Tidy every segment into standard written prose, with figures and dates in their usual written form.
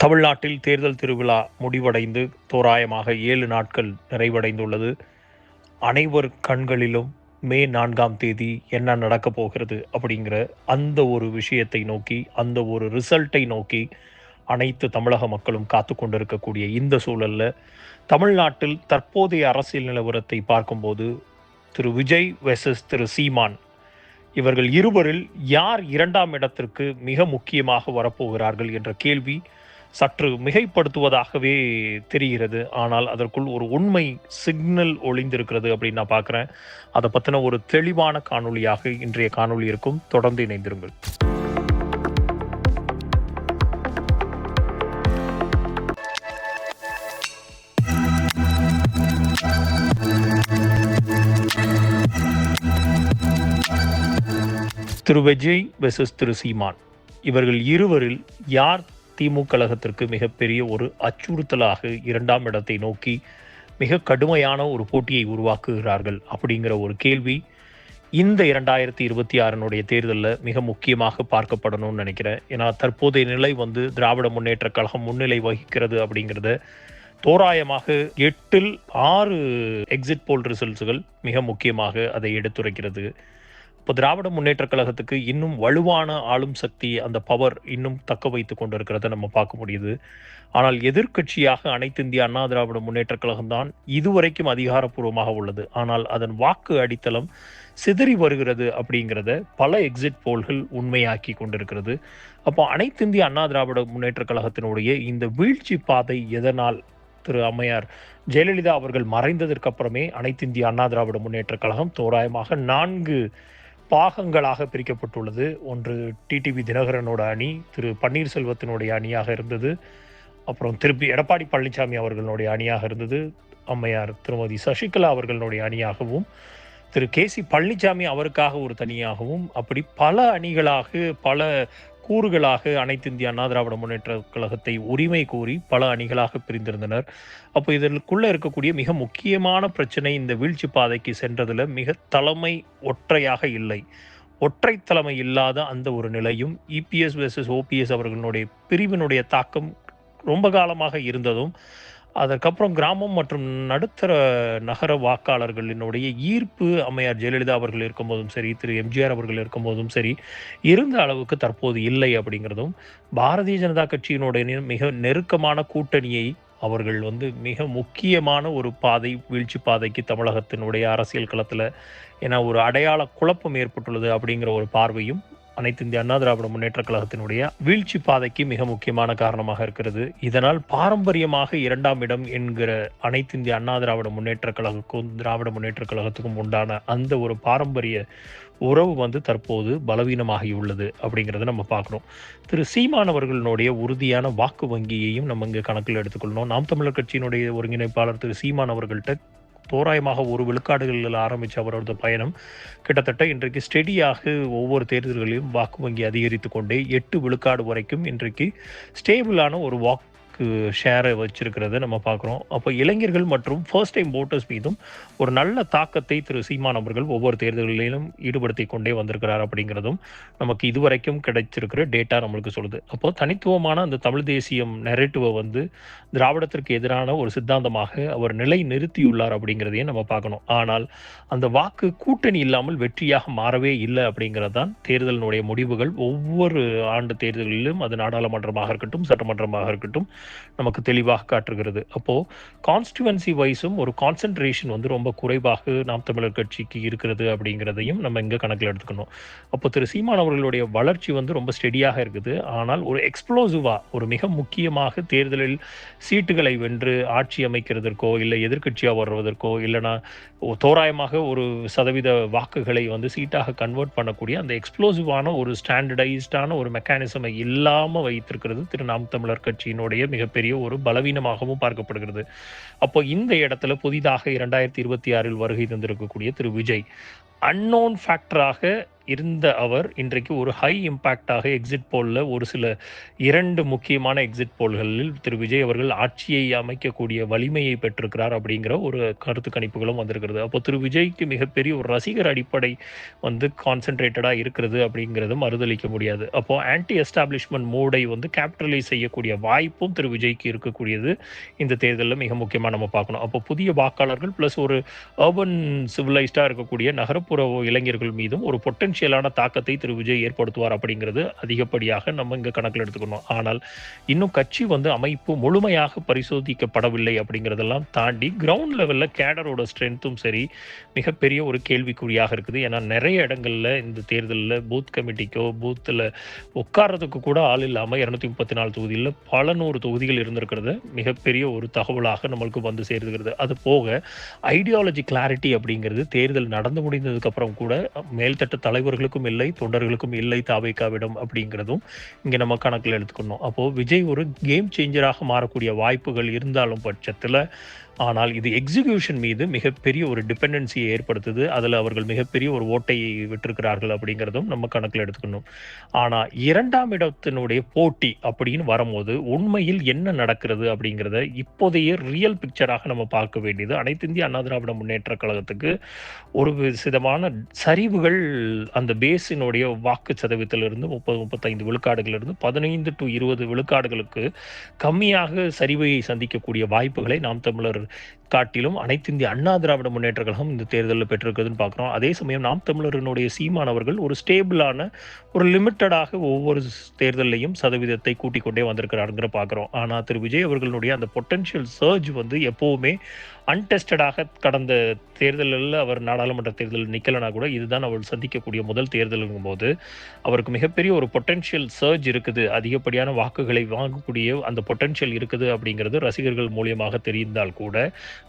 தமிழ்நாட்டில் தேர்தல் திருவிழா முடிவடைந்து தோராயமாக 7 நாட்கள் நிறைவடைந்துள்ளது. அனைவர் கண்களிலும் மே 4ஆம் தேதி என்ன நடக்கப் போகிறது அப்படிங்கிற அந்த ஒரு விஷயத்தை நோக்கி, அந்த ஒரு ரிசல்ட்டை நோக்கி அனைத்து தமிழக மக்களும் காத்துக் கொண்டிருக்கக்கூடிய இந்த சூழல்ல, தமிழ்நாட்டில் தற்போதைய அரசியல் நிலவரத்தை பார்க்கும்போது, திரு விஜய் வெர்சஸ் திரு சீமான் இவர்கள் இருவரில் யார் 2ஆம் இடத்திற்கு மிக முக்கியமாக வரப்போகிறார்கள் என்ற கேள்வி சற்று மிகைப்படுத்துவதாகவே தெரிகிறது. ஆனால் அதற்குள் ஒரு உண்மை சிக்னல் ஒளிந்திருக்கிறது அப்படின்னு நான் பார்க்குறேன். அதை பற்றின ஒரு தெளிவான காணொளியாக இன்றைய காணொளி இருக்கும். தொடர்ந்து இணைந்திருங்கள். திரு விஜய் வெர்சஸ் திரு சீமான் இவர்கள் இருவரில் யார் திமுக கழகத்திற்கு மிகப்பெரிய ஒரு அச்சுறுத்தலாக 2ஆம் இடத்தை நோக்கி மிக கடுமையான ஒரு போட்டியை உருவாக்குகிறார்கள் அப்படிங்கிற ஒரு கேள்வி இந்த 2026 தேர்தலில் மிக முக்கியமாக பார்க்கப்படணும்னு நினைக்கிறேன். ஏன்னா தற்போதைய நிலை திராவிட முன்னேற்ற கழகம் முன்னிலை வகிக்கிறது அப்படிங்கிறத தோராயமாக 8இல் 6 எக்ஸிட் போல் ரிசல்ட்ஸுகள் மிக முக்கியமாக அதை எடுத்துரைக்கிறது. இப்போ திராவிட முன்னேற்ற கழகத்துக்கு இன்னும் வலுவான ஆளும் சக்தி, அந்த பவர் இன்னும் தக்க வைத்து கொண்டிருக்கிறத நம்ம பார்க்க முடியுது. ஆனால் எதிர்க்கட்சியாக அனைத்து இந்திய அண்ணா திராவிட முன்னேற்ற கழகம் தான் இதுவரைக்கும் அதிகாரப்பூர்வமாக உள்ளது. ஆனால் அதன் வாக்கு அடித்தளம் சிதறி வருகிறது அப்படிங்கிறத பல எக்ஸிட் போல்கள் உண்மையாக்கி கொண்டிருக்கிறது. அப்போ அனைத்து இந்திய அண்ணா திராவிட முன்னேற்ற கழகத்தினுடைய இந்த வீழ்ச்சி பாதை எதனால்? திரு அம்மையார் ஜெயலலிதா அவர்கள் மறைந்ததற்கு அப்புறமே அனைத்து இந்திய அண்ணா திராவிட முன்னேற்ற கழகம் தோராயமாக 4 பாகங்களாக பிரிக்கப்பட்டுள்ளது. ஒன்று டிடிவி தினகரனோட அணி, திரு பன்னீர்செல்வத்தினுடைய அணியாக இருந்தது. அப்புறம் திருப்பி எடப்பாடி பழனிசாமி அவர்களுடைய அணியாக இருந்தது. அம்மையார் திருமதி சசிகலா அவர்களுடைய அணியாகவும், திரு கேசி பழனிசாமி அவருக்காக ஒரு தனியாகவும், அப்படி பல அணிகளாக பல கூறுகளாக அனைத்து இந்திய அண்ணா திராவிட முன்னேற்ற கழகத்தை உரிமை கோரி பல அணிகளாக பிரிந்திருந்தனர். அப்போ இதற்குள்ள இருக்கக்கூடிய மிக முக்கியமான பிரச்சனை, இந்த வீழ்ச்சி பாதைக்கு சென்றதில் மிக தலைமை ஒற்றையாக இல்லை. ஒற்றை தலைமை இல்லாத அந்த ஒரு நிலையும், இபிஎஸ் வெர்சஸ் ஓபிஎஸ் அவர்களுடைய பிரிவினுடைய தாக்கம் ரொம்ப காலமாக இருந்ததும், அதற்கப்புறம் கிராமம் மற்றும் நடுத்தர நகர வாக்காளர்களினுடைய ஈர்ப்பு அம்மையார் ஜெயலலிதா அவர்கள் இருக்கும்போதும் சரி, திரு எம்ஜிஆர் அவர்கள் இருக்கும்போதும் சரி, இருந்த அளவுக்கு தற்போது இல்லை அப்படிங்கிறதும், பாரதிய ஜனதா கட்சியினுடைய மிக நெருக்கமான கூட்டணியை அவர்கள் மிக முக்கியமான ஒரு பாதை, வீழ்ச்சி பாதைக்கு தமிழகத்தினுடைய அரசியல் களத்தில் ஏன்னா ஒரு அடையாள குழப்பம் ஏற்பட்டுள்ளது அப்படிங்கிற ஒரு பார்வையும் அனைத்து இந்திய அண்ணா திராவிட முன்னேற்ற கழகத்தினுடைய வீழ்ச்சி பாதைக்கு மிக முக்கியமான காரணமாக இருக்கிறது. இதனால் பாரம்பரியமாக 2ஆம் இடம் என்கிற அனைத்து இந்திய அண்ணா திராவிட முன்னேற்ற கழகத்துக்கும் திராவிட முன்னேற்ற கழகத்துக்கும் உண்டான அந்த ஒரு பாரம்பரிய உறவு தற்போது பலவீனமாகியுள்ளது அப்படிங்கிறத நம்ம பார்க்கணும். திரு சீமான் அவர்களுடைய உறுதியான வாக்கு வங்கியையும் நம்ம இங்கே கணக்கில் எடுத்துக்கொள்ளணும். நாம் தமிழர் கட்சியினுடைய ஒருங்கிணைப்பாளர் திரு சீமான் அவர்கள்ட்ட தோராயமாக 1 விழுக்காடுகளில் ஆரம்பித்த அவரது பயணம் கிட்டத்தட்ட இன்றைக்கு ஸ்டெடியாக ஒவ்வொரு தேர்தல்களிலும் வாக்கு வங்கி அதிகரித்து கொண்டே 8 விழுக்காடு வரைக்கும் இன்றைக்கு ஸ்டேபிளான ஒரு வாக்கு ஷேரை வச்சிருக்கிறத நம்ம பார்க்குறோம். அப்போ இளைஞர்கள் மற்றும் ஃபர்ஸ்ட் டைம் ஓட்டர்ஸ் மீதும் ஒரு நல்ல தாக்கத்தை திரு சீமான் அவர்கள் ஒவ்வொரு தேர்தல்களிலும் ஈடுபடுத்தி கொண்டே வந்திருக்கிறார் அப்படிங்கிறதும் நமக்கு இதுவரைக்கும் கிடைச்சிருக்கிற டேட்டா நம்மளுக்கு சொல்லுது. அப்போ தனித்துவமான அந்த தமிழ் தேசியம் நெரேட்டிவை திராவிடத்திற்கு எதிரான ஒரு சித்தாந்தமாக அவர் நிலை நிறுத்தியுள்ளார் அப்படிங்கிறதையும் நம்ம பார்க்கணும். ஆனால் அந்த வாக்கு கூட்டணி இல்லாமல் வெற்றியாக மாறவே இல்லை அப்படிங்கிறது தான் தேர்தலினுடைய முடிவுகள் ஒவ்வொரு ஆண்டு தேர்தல்களிலும், அது நாடாளுமன்றமாக இருக்கட்டும் சட்டமன்றமாக இருக்கட்டும், நமக்கு தெளிவாக காட்டுகிறது. அப்போ கான்ஸ்டிடுவன்சி வைஸும் ஒரு கான்சென்ட்ரேஷன் ரொம்ப குறைவாக நாம் தமிழர் கட்சிக்கு இருக்கிறது அப்படிங்கிறதையும் நம்ம இங்கே கணக்கில் எடுத்துக்கணும். அப்போ திரு சீமான் அவர்களுடைய வளர்ச்சி ரொம்ப ஸ்டெடியாக இருக்குது. ஆனால் ஒரு எக்ஸ்ப்ளோசிவா, ஒரு மிக முக்கியமாக தேர்தலில் சீட்டுகளை வென்று ஆட்சி அமைக்கிறதற்கோ இல்லை எதிர்க்கட்சியாக வருவதற்கோ இல்லைனா தோராயமாக ஒரு சதவீத வாக்குகளை சீட்டாக கன்வெர்ட் பண்ணக்கூடிய அந்த எக்ஸ்ப்ளோசிவான ஒரு ஸ்டாண்டர்டைஸ்டான ஒரு மெக்கானிசமை இல்லாமல் வைத்திருக்கிறது திரு நாம் தமிழர் கட்சியினுடைய மிகப்பெரிய ஒரு பலவீனமாகவும் பார்க்கப்படுகிறது. அப்போ இந்த இடத்துல புதிதாக 2026 வருகை தந்திருக்கக்கூடிய திரு விஜய் அன்னோன் ஃபேக்டராக இருந்த அவர் இன்றைக்கு ஒரு ஹை இம்பேக்டாக எக்ஸிட் போல்ல ஒரு சில 2 முக்கியமான எக்ஸிட் போல்களில் திரு விஜய் அவர்கள் ஆட்சியை அமைக்கக்கூடிய வலிமையை பெற்றிருக்கிறார் அப்படிங்கிற ஒரு கருத்து கணிப்புகளும் வந்திருக்கிறது. அப்போ திரு விஜய்க்கு மிகப்பெரிய ஒரு ரசிகர் அடிப்படை வந்து கான்சென்ட்ரேட்டடா இருக்கிறது அப்படிங்கிறது மறுதலிக்க முடியாது. அப்போ ஆன்டி எஸ்டாப்ளிஷ்மென்ட் மூடை வந்து கேபிட்டலைஸ் செய்யக்கூடிய வாய்ப்பும் திரு விஜய்க்கு இருக்கக்கூடியது இந்த தேர்தலில் மிக முக்கியமா நம்ம பார்க்கணும். அப்போ புதிய வாக்காளர்கள் பிளஸ் ஒரு அர்பன் சிவிலைஸ்டா இருக்கக்கூடிய நகரப்புற இளைஞர்கள் மீதும் ஒரு பொட்டன்ஷியலான தாக்கத்தை திரு விஜய் ஏற்படுத்துவார் அப்படிங்கிறது அதிகப்படியாக நம்ம இங்க கணக்கில் எடுத்துக்கணும். ஆனால் இன்னும் கட்சி வந்து அமைப்பு முழுமையாக பரிசோதிக்கப்படவில்லை அப்படிங்கிறதெல்லாம் தாண்டி கிரவுண்ட் லெவல்ல கேடரோட ஸ்ட்ரென்த்தும் சரி மிகப்பெரிய ஒரு கேள்விக்குறியாக இருக்குது. ஏன்னா நிறைய இடங்கள்ல இந்த தேர்தலில் பூத் கமிட்டிக்கோ பூத்தில் உட்கார்றதுக்கு கூட ஆள் இல்லாமல் 234 தொகுதியில் பல 100 தொகுதிகள் இருந்திருக்கிறது மிகப்பெரிய ஒரு தகவலாக நம்மளுக்கு வந்து சேர்ந்துகிறது. அது போக ஐடியாலஜி கிளாரிட்டி அப்படிங்கிறது தேர்தல் நடந்து முடிந்ததுக்கு அப்புறம் கூட மேல்தட்டு தலைவர்களுக்கும் இல்லை, தொண்டர்களுக்கும் இல்லை தாவேகாவிடம் அப்படிங்கிறதும் இங்கே நம்ம கணக்கில் எடுத்துக்கணும். அப்போ விஜய் ஒரு கேம் சேஞ்சராக மாறக்கூடிய வாய்ப்புகள் இருந்தாலும் பட்சத்தில் ஆனால் இது எக்ஸிகியூஷன் மீது மிகப்பெரிய ஒரு டிபெண்டன்சியை ஏற்படுத்துது. அதில் அவர்கள் மிகப்பெரிய ஒரு ஓட்டையை விட்டிருக்கிறார்கள் அப்படிங்கிறதும் நம்ம கணக்கில் எடுத்துக்கணும். ஆனால் 2ஆம் இடத்தினுடைய போட்டி அப்படின்னு வரும்போது உண்மையில் என்ன நடக்கிறது அப்படிங்கிறத இப்போதைய ரியல் பிக்சராக நம்ம பார்க்க வேண்டியது அனைத்து இந்திய அண்ணா திராவிட முன்னேற்ற கழகத்துக்கு ஒரு விதமான சரிவுகள் அந்த பேஸினுடைய வாக்கு சதவீதத்திலிருந்து 30-35 விழுக்காடுகளிலிருந்து 15 to 20 விழுக்காடுகளுக்கு கம்மியாக சரிவை சந்திக்கக்கூடிய வாய்ப்புகளை நாம் தமிழர் காட்டிலும் அனைத்து இந்திய அண்ணா திராவிட முன்னேற்ற கழகம் இந்த தேர்தலில் பெற்றிருக்குதுன்னு பார்க்குறோம். அதே சமயம் நாம் தமிழரினுடைய சீமான் அவர்கள் ஒரு ஸ்டேபிளான ஒரு லிமிட்டடாக ஒவ்வொரு தேர்தலையும் சதவீதத்தை கூட்டிக் கொண்டே வந்திருக்கிறாருங்கிற பார்க்குறோம். ஆனால் திரு விஜய் அவர்களுடைய அந்த பொட்டன்ஷியல் சர்ஜ் வந்து எப்போவுமே அன்டெஸ்டடாக கடந்த தேர்தலில் அவர் நாடாளுமன்ற தேர்தலில் நிற்கலனா கூட இதுதான் அவர் சந்திக்கக்கூடிய முதல் தேர்தலுங்கும் போது அவருக்கு மிகப்பெரிய ஒரு பொட்டன்ஷியல் சர்ஜ் இருக்குது, அதிகப்படியான வாக்குகளை வாங்கக்கூடிய அந்த பொட்டன்ஷியல் இருக்குது அப்படிங்கிறது ரசிகர்கள் மூலியமாக தெரிந்தால் கூட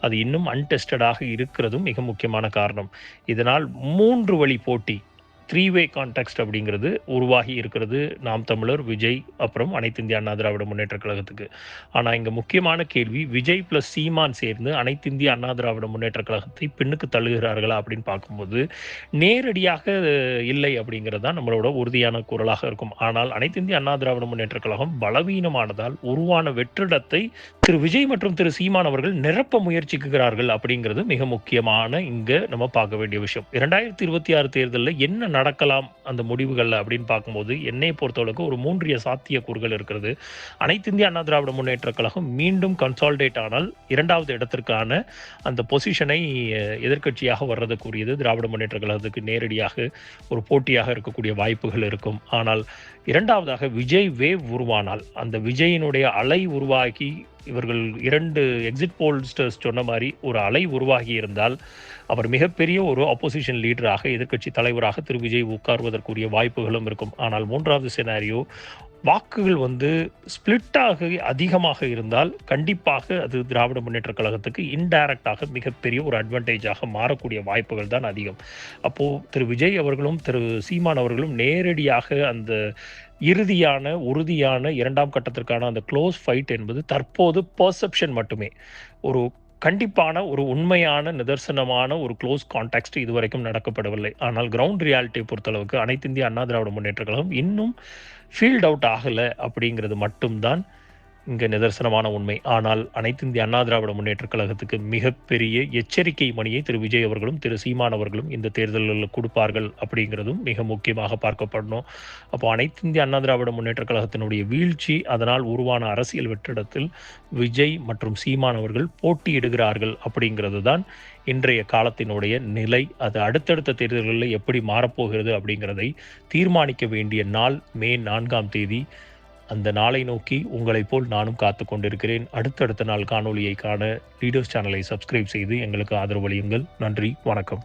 அது இன்னும் அன்டெஸ்டடாக இருக்கிறதும் மிக முக்கியமான காரணம். இதனால் 3 வழி போட்டி 3-வே கான்டெக்ஸ்ட் அப்படிங்கிறது உருவாகி இருக்கிறது நாம் தமிழர், விஜய் அப்புறம் அனைத்து இந்திய அண்ணா திராவிட முன்னேற்ற கழகத்துக்கு. ஆனால் இங்கே முக்கியமான கேள்வி விஜய் பிளஸ் சீமான் சேர்ந்து அனைத்து இந்திய அண்ணா திராவிட முன்னேற்ற கழகத்தை பின்னுக்கு தள்ளுகிறார்களா அப்படின்னு பார்க்கும்போது நேரடியாக இல்லை அப்படிங்கிறது தான் நம்மளோட உறுதியான குரலாக இருக்கும். ஆனால் அனைத்து இந்திய அண்ணா திராவிட முன்னேற்ற கழகம் பலவீனமானதால் உருவான வெற்றிடத்தை திரு விஜய் மற்றும் திரு சீமான் அவர்கள் நிரப்ப முயற்சிக்கிறார்கள் அப்படிங்கிறது மிக முக்கியமான இங்கே நம்ம பார்க்க வேண்டிய விஷயம். 2026 தேர்தலில் என்ன நடக்கலாம் அந்த முடிவுகள் அப்படின்னு பார்க்கும்போது என்னை பொறுத்தவரைக்கு ஒரு 3 சாத்தியக்கூறுகள் இருக்கிறது. அனைத்து இந்திய அண்ணா திராவிட முன்னேற்ற கழகம் மீண்டும் கன்சால்டேட் ஆனால் 2வது இடத்திற்கான அந்த பொசிஷனை எதிர்க்கட்சியாக வர்றதுக்குரியது திராவிட முன்னேற்ற கழகத்துக்கு நேரடியாக ஒரு போட்டியாக இருக்கக்கூடிய வாய்ப்புகள் இருக்கும். ஆனால் 2வதாக விஜய் வேவ் உருவானால் அந்த விஜயினுடைய அலை உருவாகி இவர்கள் 2 எக்ஸிட் போல்ஸ்டர்ஸ் சொன்ன மாதிரி ஒரு அலை உருவாகி இருந்தால் அவர் மிகப்பெரிய ஒரு ஆப்போசிஷன் லீடராக எதிர்க்கட்சி தலைவராக திரு விஜய் உட்கார்வதற்குரிய வாய்ப்புகளும் இருக்கும். ஆனால் 3வது சினாரியோ வாக்குகள் வந்து ஸ்பிளிட்டாக அதிகமாக இருந்தால் கண்டிப்பாக அது திராவிட முன்னேற்ற கழகத்துக்கு இன்டைரக்டாக மிகப்பெரிய ஒரு அட்வான்டேஜாக மாறக்கூடிய வாய்ப்புகள் தான் அதிகம். அப்போது திரு விஜய் அவர்களும் திரு சீமான் அவர்களும் நேரடியாக அந்த இறுதியான உறுதியான 2ஆம் கட்டத்திற்கான அந்த க்ளோஸ் ஃபைட் என்பது தற்போது பர்செப்ஷன் மட்டுமே. ஒரு கண்டிப்பான ஒரு உண்மையான நிதர்சனமான ஒரு க்ளோஸ் கான்டெக்ஸ்ட் இதுவரைக்கும் நடக்கப்படவில்லை. ஆனால் கிரவுண்ட் ரியாலிட்டியை பொறுத்தளவுக்கு அனைத்து இந்திய அண்ணா திராவிட முன்னேற்ற கழகம் இன்னும் ஃபீல்ட் அவுட் ஆகலை அப்படிங்கிறது மட்டும்தான் இங்கே நிதர்சனமான உண்மை. ஆனால் அனைத்து இந்திய அண்ணா திராவிட முன்னேற்ற கழகத்துக்கு மிகப்பெரிய எச்சரிக்கை மணியை திரு விஜய் அவர்களும் திரு சீமான் அவர்களும் இந்த தேர்தலில் கொடுப்பார்கள் அப்படிங்கிறதும் மிக முக்கியமாக பார்க்கப்படணும். அப்போ அனைத்து இந்திய அண்ணா திராவிட முன்னேற்ற கழகத்தினுடைய வீழ்ச்சி அதனால் உருவான அரசியல் வெற்றிடத்தில் விஜய் மற்றும் சீமான் அவர்கள் போட்டியிடுகிறார்கள் அப்படிங்கிறது தான் இன்றைய காலத்தினுடைய நிலை. அது அடுத்தடுத்த தேர்தல்களில் எப்படி மாறப்போகிறது அப்படிங்கிறதை தீர்மானிக்க வேண்டிய நாள் மே 4ஆம் தேதி. அந்த நாளை நோக்கி உங்களைப் போல் நானும் காத்து கொண்டிருக்கிறேன். அடுத்தடுத்த நாள் காணொளியை காண லீடர்ஸ் சேனலை சப்ஸ்கிரைப் செய்து எங்களுக்கு ஆதரவளியுங்கள். நன்றி, வணக்கம்.